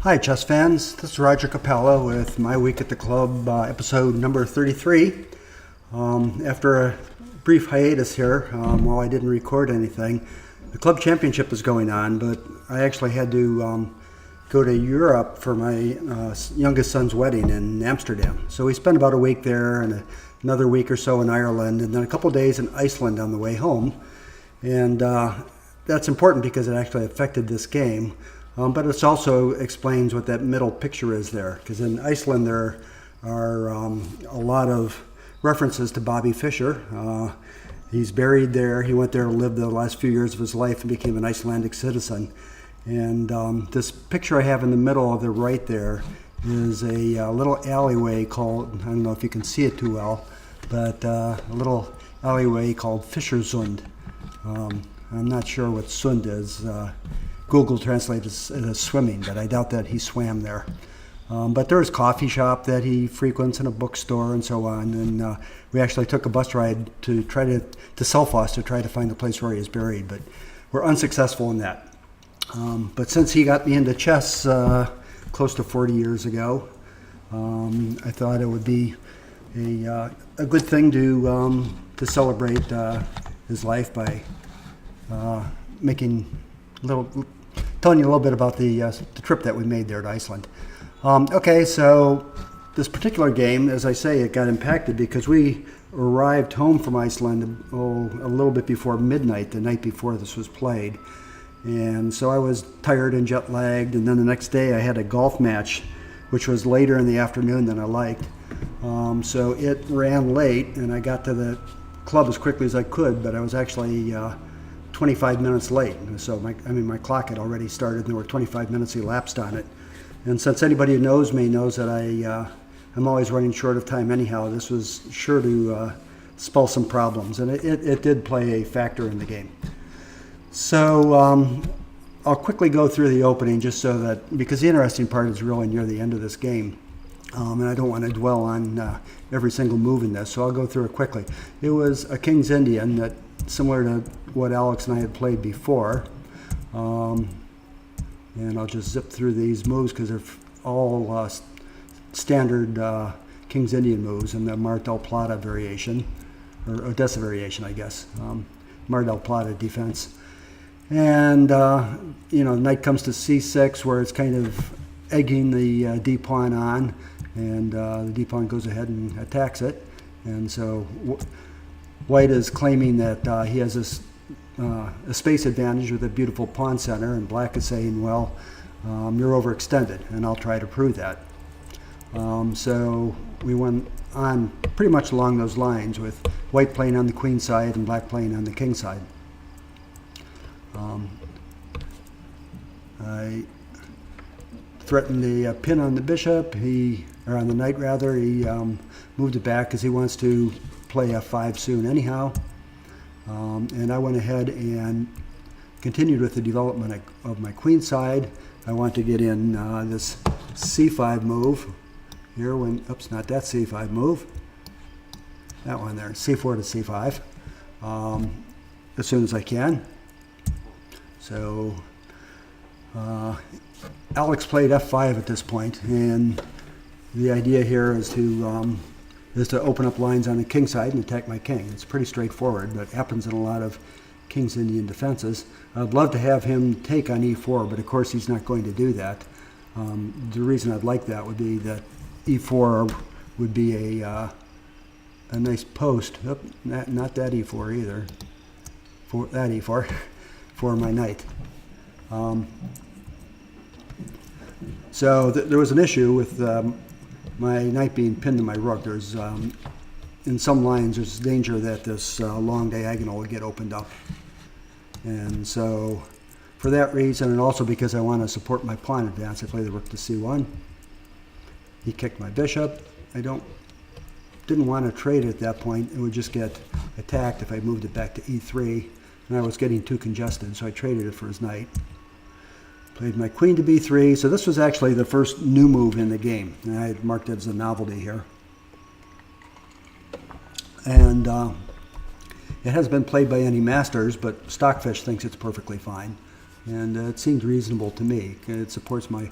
Hi, chess fans. This is Roger Capella with My Week at the Club, episode number 33. After a brief hiatus here, while I didn't record anything, the club championship is going on, but I actually had to go to Europe for my youngest son's wedding in Amsterdam. So we spent about a week there and another week or so in Ireland, and then a couple days in Iceland on the way home. And that's important because it actually affected this game. But it also explains what that middle picture is there, because in Iceland there are a lot of references to Bobby Fischer. He's buried there. He went there to live the last few years of his life and became an Icelandic citizen. And this picture I have in the middle of the right there is a little alleyway called, I don't know if you can see it too well, but a little alleyway called Fischersund. I'm not sure what Sund is. Google translates it as swimming, but I doubt that he swam there. But there's a coffee shop that he frequents and a bookstore and so on. And we actually took a bus ride to try to Selfoss to try to find the place where he is buried, but we're unsuccessful in that. But since he got me into chess close to 40 years ago, I thought it would be a good thing to celebrate his life by telling you a little bit about the trip that we made there to Iceland. Okay, so this particular game, as I say, it got impacted because we arrived home from Iceland a little bit before midnight, the night before this was played. And so I was tired and jet lagged, and then the next day I had a golf match, which was later in the afternoon than I liked. So it ran late, and I got to the club as quickly as I could, but I was actually 25 minutes late. So my clock had already started and there were 25 minutes elapsed on it. And since anybody who knows me knows that I'm always running short of time anyhow, this was sure to spell some problems. And it did play a factor in the game. So I'll quickly go through the opening just so that, because the interesting part is really near the end of this game. And I don't want to dwell on every single move in this, so I'll go through it quickly. It was a King's Indian that, similar to what Alex and I had played before. And I'll just zip through these moves because they're all standard King's Indian moves in the Mar del Plata variation, or Odessa variation, I guess. Mar del Plata defense. And, knight comes to c6 where it's kind of egging the d-pawn on, and the d-pawn goes ahead and attacks it. And so White is claiming that he has a space advantage with a beautiful pawn center, and Black is saying, well, you're overextended, and I'll try to prove that. So we went on pretty much along those lines, with White playing on the queen side and Black playing on the king side. I threatened the pin on the bishop, or on the knight rather. He moved it back because he wants to play f5 soon anyhow. And I went ahead and continued with the development of my queen side. I want to get in this c5 move here oops, not that c5 move. That one there, c4 to c5, as soon as I can. So Alex played f5 at this point, and the idea here is to open up lines on the king side and attack my king. It's pretty straightforward, but it happens in a lot of King's Indian defenses. I'd love to have him take on e4, but of course he's not going to do that. The reason I'd like that would be that e4 would be a nice post. Not that e4 either. For that e4 for my knight. So there was an issue with my knight being pinned to my rook. There's in some lines there's danger that this long diagonal would get opened up, and so for that reason, and also because I want to support my pawn advance, I play the rook to c1. He kicked my bishop. I didn't want to trade it at that point. It would just get attacked if I moved it back to e3, and I was getting too congested, so I traded it for his knight. Played my queen to b3, so this was actually the first new move in the game, and I had marked it as a novelty here. And it hasn't been played by any masters, but Stockfish thinks it's perfectly fine, and it seems reasonable to me. It supports my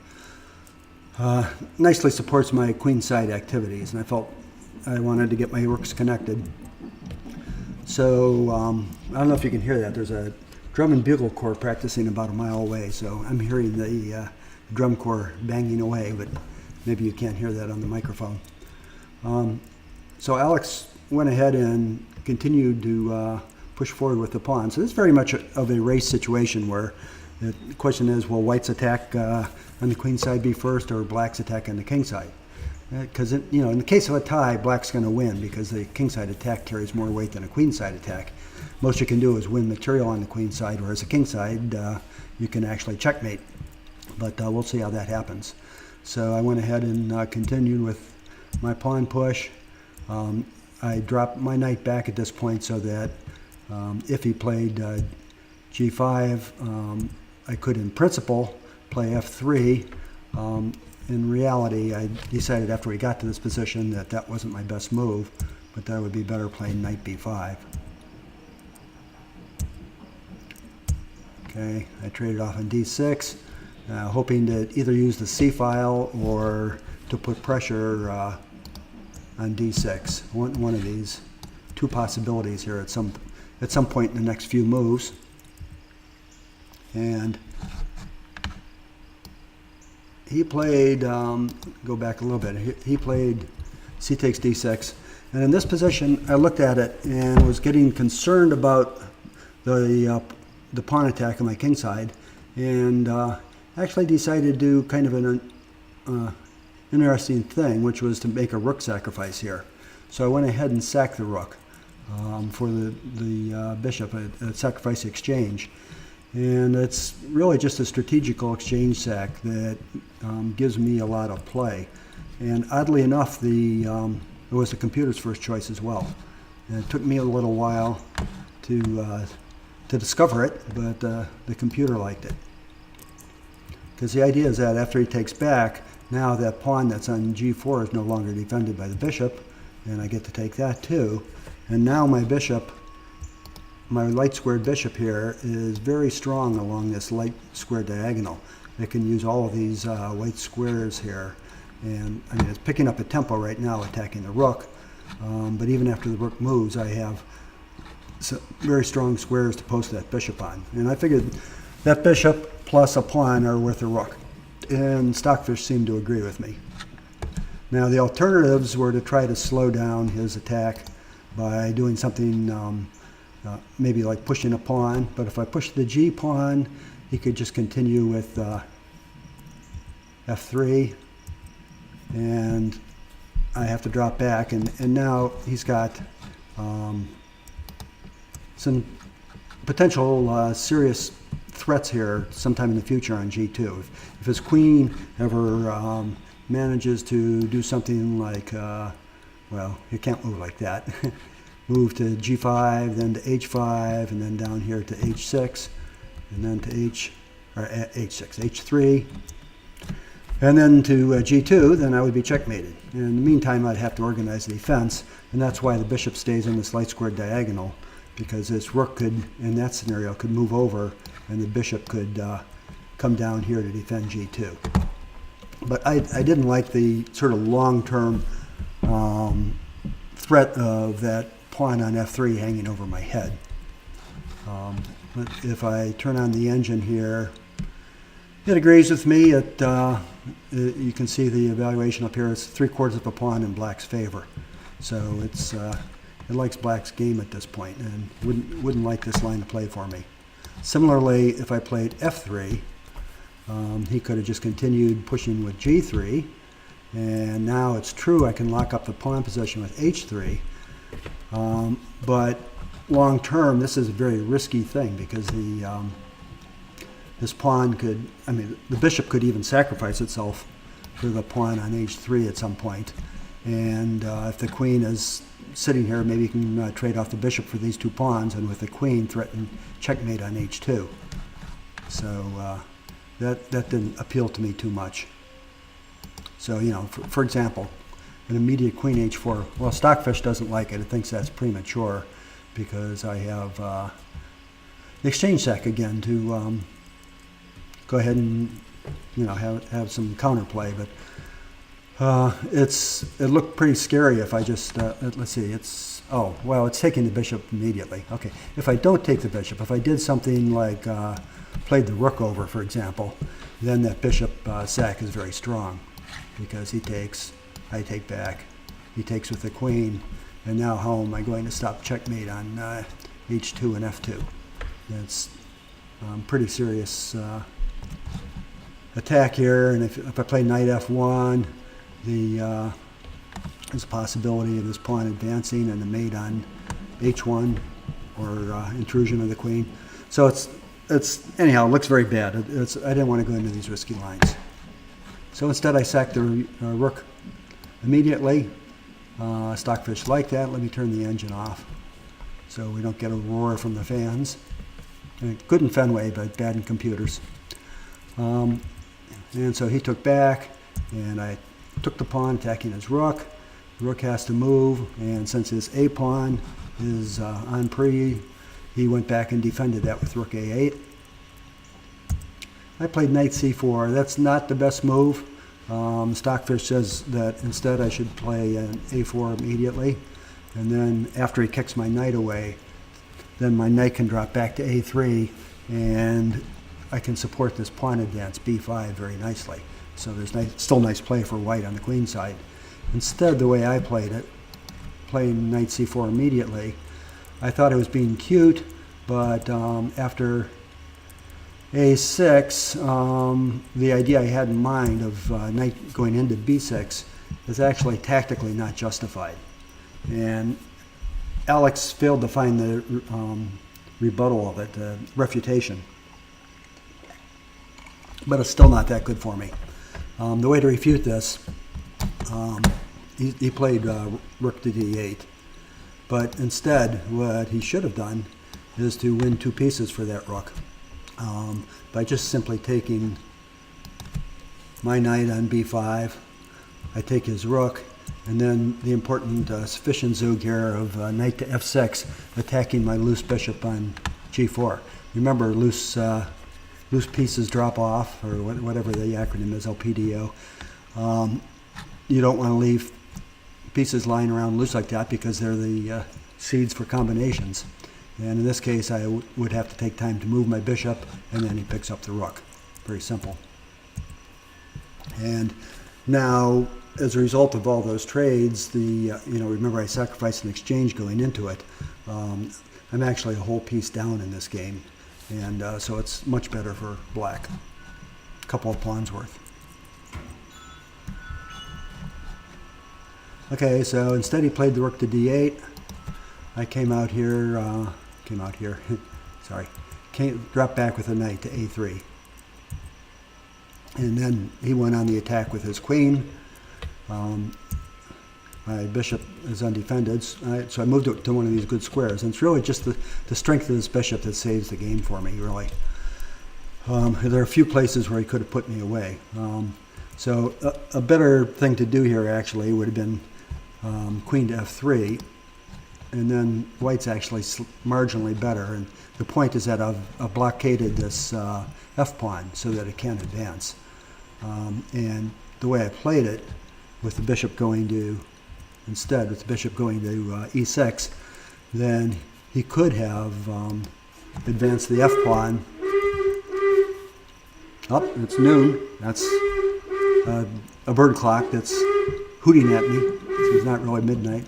nicely supports my queenside activities, and I felt I wanted to get my rooks connected. So I don't know if you can hear that. There's a drum and bugle corps practicing about a mile away, so I'm hearing the drum corps banging away, but maybe you can't hear that on the microphone. So Alex went ahead and continued to push forward with the pawn. So this is very much of a race situation where the question is, will white's attack on the queen side be first, or black's attack on the king side? Because in the case of a tie, black's going to win because the king side attack carries more weight than a queen side attack. Most you can do is win material on the queen side, whereas the king side, you can actually checkmate. But we'll see how that happens. So I went ahead and continued with my pawn push. I dropped my knight back at this point so that if he played g5, I could, in principle, play f3. In reality, I decided after we got to this position that that wasn't my best move, but that would be better playing knight b5. Okay, I traded off on d6, hoping to either use the c file or to put pressure on d6. One of these, two possibilities here at some point in the next few moves. And he played, go back a little bit, he played c takes d6. And in this position, I looked at it and was getting concerned about the pawn attack on my king side, and actually decided to do kind of an interesting thing, which was to make a rook sacrifice here. So I went ahead and sacked the rook for the bishop, a sacrifice exchange. And it's really just a strategical exchange sack that gives me a lot of play. And oddly enough, it was the computer's first choice as well. And it took me a little while to discover it, but the computer liked it. Because the idea is that after he takes back, now that pawn that's on g4 is no longer defended by the bishop, and I get to take that too. And now my bishop, my light squared bishop here, is very strong along this light square diagonal. It can use all of these white squares here. And I mean, it's picking up a tempo right now, attacking the rook. But even after the rook moves, I have some very strong squares to post that bishop on. And I figured that bishop plus a pawn are worth a rook. And Stockfish seemed to agree with me. Now the alternatives were to try to slow down his attack by doing something maybe like pushing a pawn. But if I push the g pawn, he could just continue with f3. And I have to drop back. And now he's got some potential serious threats here sometime in the future on g2. If his queen ever manages to do something like, well, he can't move like that. Move to g5, then to h5, and then down here to h6, and then to h3, and then to g2, then I would be checkmated. And in the meantime, I'd have to organize the defense, and that's why the bishop stays in this light squared diagonal, because this rook could, in that scenario, could move over, and the bishop could come down here to defend g2. But I didn't like the sort of long-term threat of that pawn on f3 hanging over my head. But if I turn on the engine here, it agrees with me. You can see the evaluation up here. It's 3/4 of a pawn in black's favor. So it likes black's game at this point and wouldn't like this line to play for me. Similarly, if I played f3, he could have just continued pushing with g3. And now it's true I can lock up the pawn position with h3. But long term, this is a very risky thing because this pawn could, I mean, the bishop could even sacrifice itself for the pawn on h3 at some point. And if the queen is sitting here, maybe you can trade off the bishop for these two pawns, and with the queen threaten checkmate on h2. So that didn't appeal to me too much. So, you know, for example, an immediate queen h4. Well, Stockfish doesn't like it. It thinks that's premature because I have the exchange sack again to go ahead and have some counterplay. But it looked pretty scary if I just let's see. It's taking the bishop immediately. Okay, if I don't take the bishop, if I did something like played the rook over, for example, then that bishop sack is very strong because he takes, I take back, he takes with the queen, and now how am I going to stop checkmate on h2 and f2? That's pretty serious attack here, and if I play knight f1, there's a possibility of this pawn advancing and a mate on h1 or intrusion of the queen. So anyhow, it looks very bad. I didn't want to go into these risky lines. So instead I sacked the rook immediately. Stockfish like that. Let me turn the engine off so we don't get a roar from the fans. Good in Fenway, but bad in computers. And so he took back, and I took the pawn, attacking his rook. The rook has to move, and since his a pawn is on pre, he went back and defended that with rook a8. I played knight c4. That's not the best move. Stockfish says that instead I should play an a4 immediately, and then after he kicks my knight away, then my knight can drop back to a3, and I can support this pawn advance b5 very nicely. So there's still nice play for white on the queen side. Instead, the way I played it, playing knight c4 immediately, I thought I was being cute, but after a6, the idea I had in mind of knight going into b6 is actually tactically not justified. And Alex failed to find the rebuttal of it, the refutation. But it's still not that good for me. The way to refute this, he played rook to d8. But instead, what he should have done is to win 2 pieces for that rook by just simply taking my knight on b5. I take his rook, and then the important sufficient zug here of knight to f6, attacking my loose bishop on g4. Remember, loose pieces drop off, or whatever the acronym is, LPDO. You don't want to leave pieces lying around loose like that because they're the seeds for combinations. And in this case, I would have to take time to move my bishop, and then he picks up the rook. Very simple. And now, as a result of all those trades, remember I sacrificed an exchange going into it. I'm actually a whole piece down in this game, and so it's much better for black. A couple of pawns worth. Okay, so instead he played the rook to d8. I came out here, dropped back with a knight to a3. And then he went on the attack with his queen. My bishop is undefended, so I moved it to one of these good squares. And it's really just the strength of this bishop that saves the game for me, really. There are a few places where he could have put me away. So a better thing to do here, actually, would have been queen to f3. And then white's actually marginally better. And the point is that I've blockaded this f-pawn so that it can't advance. And the way I played it, with the bishop going to e6, then he could have advanced the f-pawn. Oh, it's noon. That's a bird clock that's hooting at me. It's not really midnight.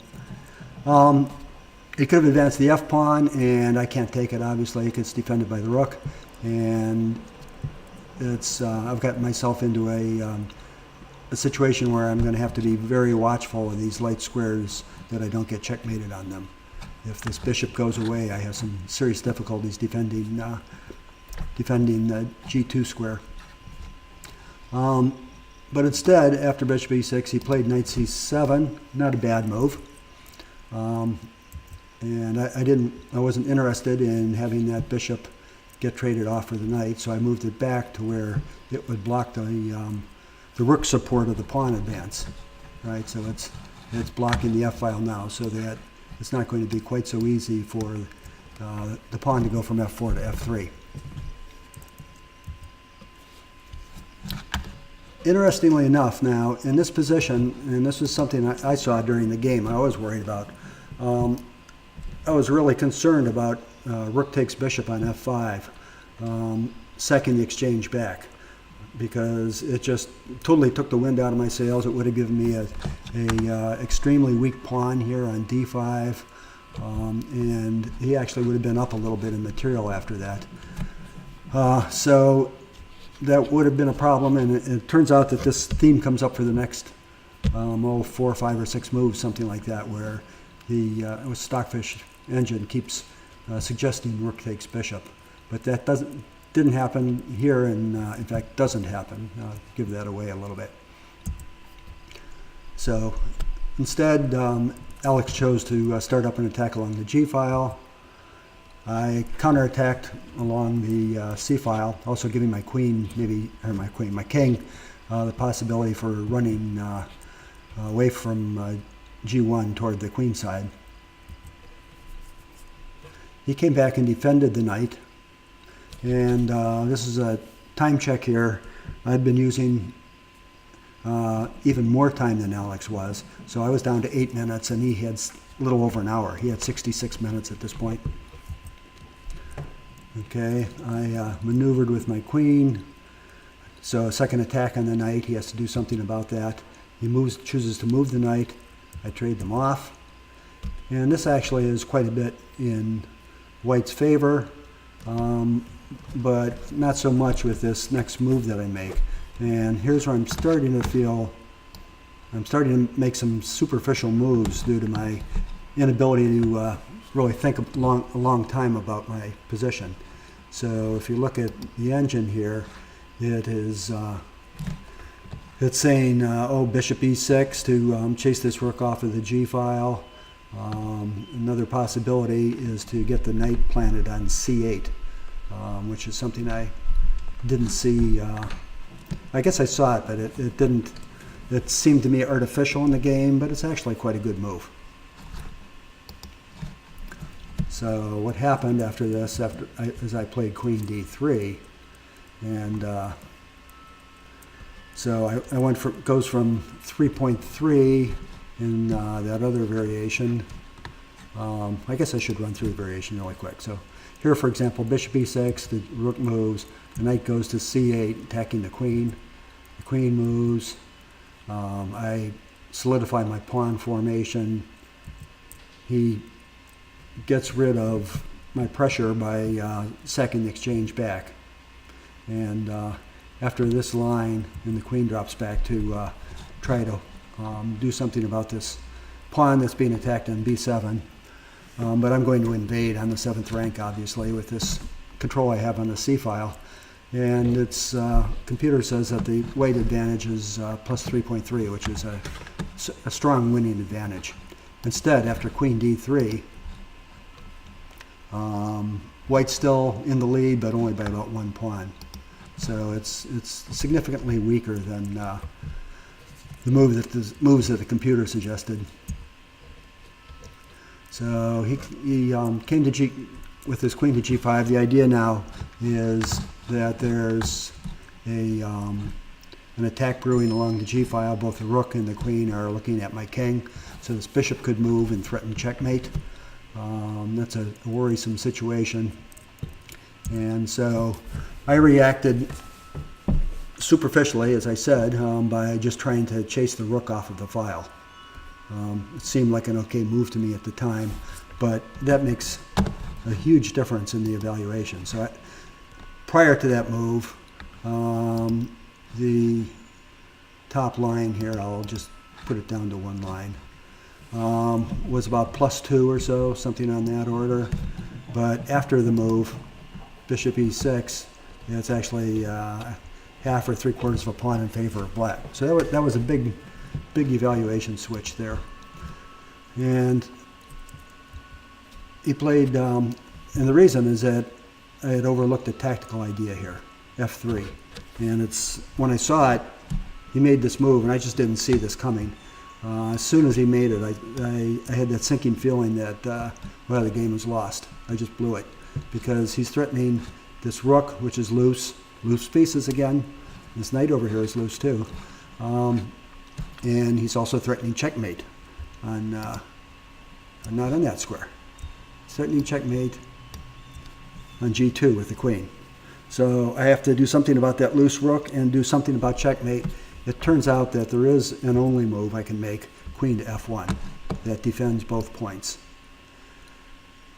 He could have advanced the f-pawn, and I can't take it, obviously, because it's defended by the rook. And I've gotten myself into a situation where I'm going to have to be very watchful of these light squares that I don't get checkmated on them. If this bishop goes away, I have some serious difficulties defending the g2 square. But instead, after bishop e6, he played knight c7. Not a bad move. And I wasn't interested in having that bishop get traded off for the knight, so I moved it back to where it would block the rook support of the pawn advance. Right, so it's blocking the f-file now, so that it's not going to be quite so easy for the pawn to go from f4 to f3. Interestingly enough, now in this position, and this was something I saw during the game, I was worried about. I was really concerned about rook takes bishop on f5, sacking the exchange back, because it just totally took the wind out of my sails. It would have given me a extremely weak pawn here on d5, and he actually would have been up a little bit in material after that. So that would have been a problem, and it turns out that this theme comes up for the next 4 or 5 or 6 moves, something like that, where the Stockfish engine keeps suggesting rook takes bishop, but that didn't happen here, and in fact doesn't happen. I'll give that away a little bit. So instead, Alex chose to start up an attack along the g file. I counterattacked along the c file, also giving my queen, my king, the possibility for running away from g1 toward the queen side. He came back and defended the knight, and this is a time check here. I'd been using even more time than Alex was, so I was down to 8 minutes, and he had a little over an hour. He had 66 minutes at this point. Okay, I maneuvered with my queen, so a second attack on the knight. He has to do something about that. He chooses to move the knight. I trade them off, and this actually is quite a bit in White's favor, but not so much with this next move that I make. And here's where I'm starting to make some superficial moves due to my inability to really think a long time about my position. So if you look at the engine here, it is it's saying bishop e6 to chase this rook off of the g file. Another possibility is to get the knight planted on c8, which is something I didn't see. I guess I saw it, but it didn't. It seemed to me artificial in the game, but it's actually quite a good move. So what happened after this, as I played queen d3, and so I went goes from 3.3 in that other variation. I guess I should run through the variation really quick. So here, for example, bishop e6, the rook moves, the knight goes to c8, attacking the queen. The queen moves. I solidify my pawn formation. He gets rid of my pressure by sacking the exchange back. And after this line, and the queen drops back to try to do something about this pawn that's being attacked on b7. But I'm going to invade on the 7th rank, obviously, with this control I have on the c file. And its computer says that the weight advantage is plus 3.3, which is a strong winning advantage. Instead, after queen d3, White's still in the lead, but only by about 1 pawn. So it's significantly weaker than the moves that the computer suggested. So he came to with his queen to g5. The idea now is that there's an attack brewing along the g file. Both the rook and the queen are looking at my king, so this bishop could move and threaten checkmate. That's a worrisome situation. And so I reacted superficially, as I said, by just trying to chase the rook off of the file. It seemed like an okay move to me at the time, but that makes a huge difference in the evaluation. So prior to that move, the top line here, I'll just put it down to 1 line, was about +2 or so, something on that order. But after the move, bishop e6, it's actually half or 3/4 of a pawn in favor of black. So that was a big evaluation switch there. And he played, and the reason is that I had overlooked a tactical idea here, f3. And when I saw it, he made this move, and I just didn't see this coming. As soon as he made it, I had that sinking feeling that, the game was lost. I just blew it, because he's threatening this rook, which is loose pieces again, This knight over here is loose too. And he's also threatening checkmate on not on that square. Threatening checkmate on g2 with the queen. So I have to do something about that loose rook and do something about checkmate. It turns out that there is an only move I can make, queen to f1, that defends both points.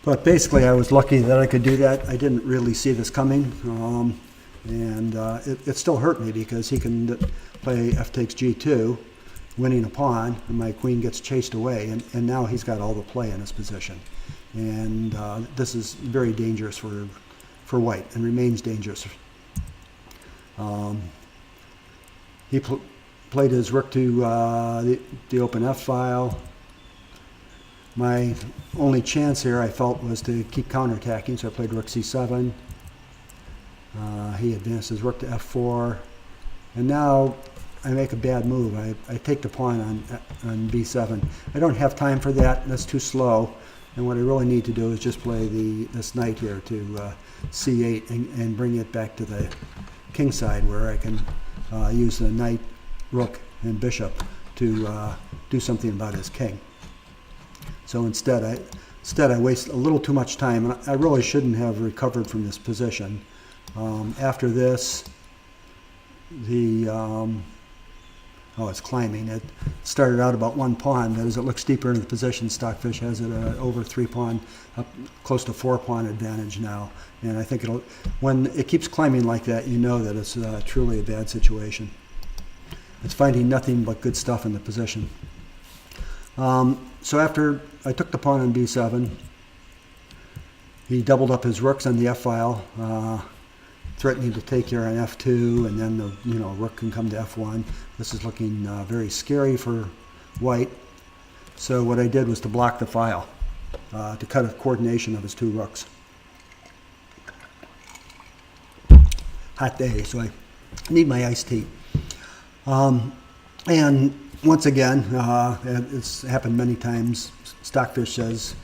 But basically I was lucky that I could do that. I didn't really see this coming. It still hurt me because he can play f takes g2, winning a pawn, and my queen gets chased away, and now he's got all the play in his position. And this is very dangerous for white, and remains dangerous. He played his rook to the open f file. My only chance here, I felt, was to keep counterattacking, so I played rook c7. He advanced his rook to f4, and now I make a bad move. I take the pawn on b7. I don't have time for that. That's too slow. And what I really need to do is just play this knight here to c8 and bring it back to the king side, where I can use the knight, rook, and bishop to do something about his king. So instead I waste a little too much time, and I really shouldn't have recovered from this position. After this, it's climbing. It started out about one pawn, but as it looks deeper into the position, Stockfish has it over 3 pawn, up close to 4 pawn advantage now. And I think when it keeps climbing like that, you know that it's truly a bad situation. It's finding nothing but good stuff in the position. So after I took the pawn on b7, he doubled up his rooks on the f-file, threatening to take here on f2, and then the rook can come to f1. This is looking very scary for white. So what I did was to block the file, to cut a coordination of his 2 rooks. Hot day, so I need my iced tea. And once again, it's happened many times. Stockfish says,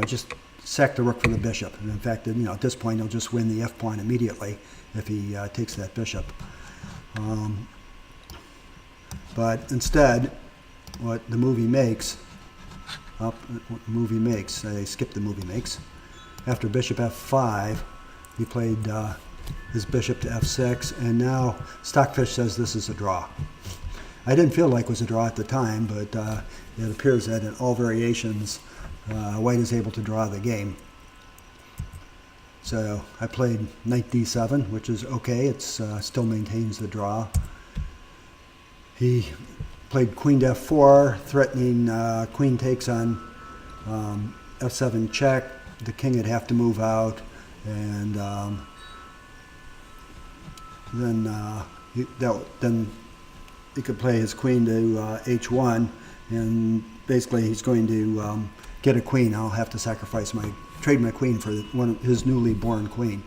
just sack the rook for the bishop. And in fact, at this point, he'll just win the f pawn immediately if he takes that bishop. But instead, what the movie makes, I skipped the movie makes. After bishop f5, he played his bishop to f6, and now Stockfish says this is a draw. I didn't feel like it was a draw at the time, but it appears that in all variations, white is able to draw the game. So I played knight d7, which is okay. It still maintains the draw. He played queen to f4, threatening queen takes on f7 check. The king would have to move out, and then he could play his queen to h1, and basically he's going to get a queen. I'll have to trade my queen for his newly born queen,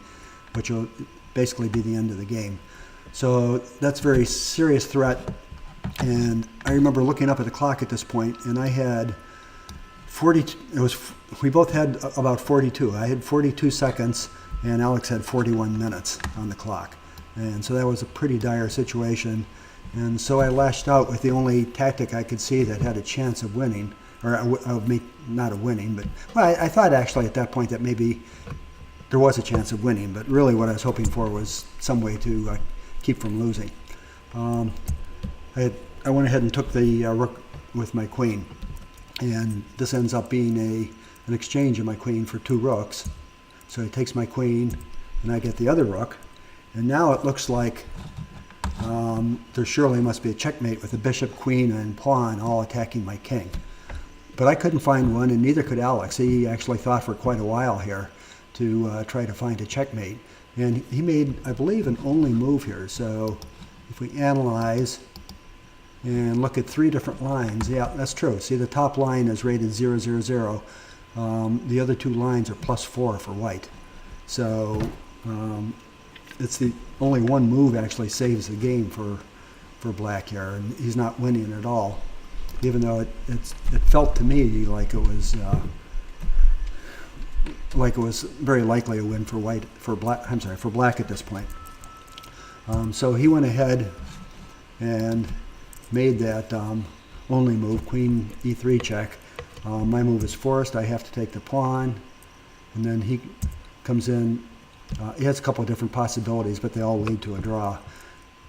which will basically be the end of the game. So that's a very serious threat. And I remember looking up at the clock at this point, and I had 42. We both had about 42. I had 42 seconds, and Alex had 41 minutes on the clock. And so that was a pretty dire situation. And so I lashed out with the only tactic I could see that had a chance of winning, or not of winning, but I thought actually at that point that maybe there was a chance of winning, but really what I was hoping for was some way to keep from losing. I went ahead and took the rook with my queen, and this ends up being an exchange of my queen for 2 rooks. So he takes my queen, and I get the other rook, and now it looks like there surely must be a checkmate with the bishop, queen, and pawn all attacking my king. But I couldn't find one, and neither could Alex. He actually thought for quite a while here to try to find a checkmate. And he made, I believe, an only move here. So if we analyze and look at 3 different lines, yeah, that's true. See, the top line is rated 0, 0, 0. The other 2 lines are +4 for white. So it's the only one move actually saves the game for black here, and he's not winning at all, even though it felt to me like it was very likely a win for black at this point. So he went ahead and made that only move, queen e3 check. My move is forced. I have to take the pawn, and then he comes in. He has a couple of different possibilities, but they all lead to a draw.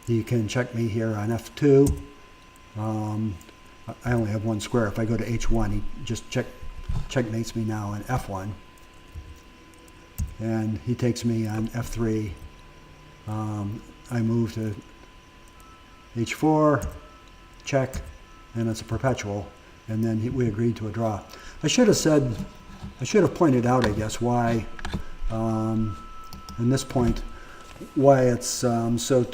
He can check me here on f2. I only have one square. If I go to h1, he just checkmates me now on f1. And he takes me on f3. I move to h4, check, and it's a perpetual. And then we agreed to a draw. I should have pointed out, I guess, why, in this point, why it's so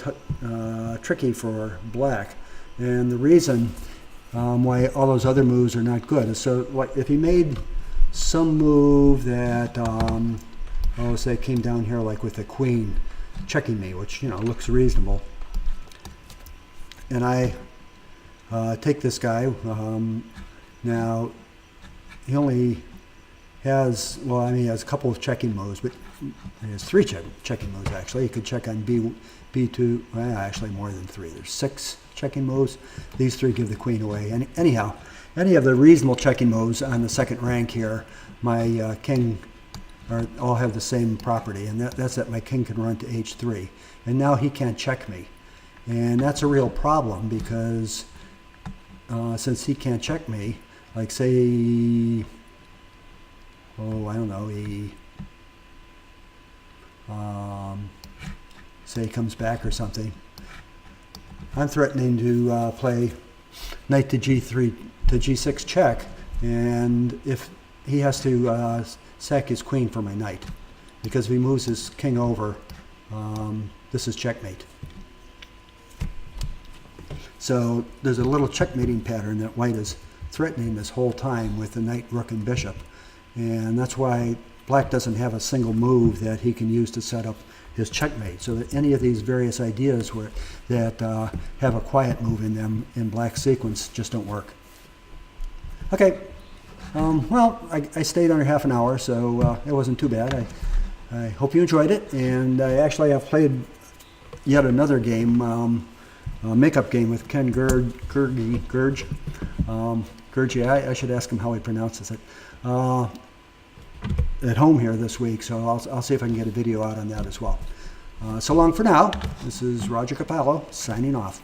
tricky for black. And the reason why all those other moves are not good is, so like if he made some move that, say came down here like with the queen checking me, which, you know, looks reasonable, and I take this guy. Now, he only has, well, I mean, he has a couple of checking moves, but he has three checking moves, actually. He could check on B2, well, actually more than three. There's 6 checking moves. These 3 give the queen away. And anyhow, any of the reasonable checking moves on the second rank here, my king all have the same property, and that's that my king can run to h3. And now he can't check me. And that's a real problem, because since he can't check me, like say, oh, I don't know, say he comes back or something, I'm threatening to play knight to g3 to g6 check, and if he has to sack his queen for my knight, because if he moves his king over, this is checkmate. So there's a little checkmating pattern that white is threatening this whole time with the knight, rook, and bishop. And that's why black doesn't have a single move that he can use to set up his checkmate. So that any of these various ideas that have a quiet move in them in black sequence just don't work. Okay, well, I stayed under half an hour, so it wasn't too bad. I hope you enjoyed it, and I actually have played yet another game, a makeup game with Ken Gurge. I should ask him how he pronounces it. At home here this week, so I'll see if I can get a video out on that as well. So long for now. This is Roger Capello signing off.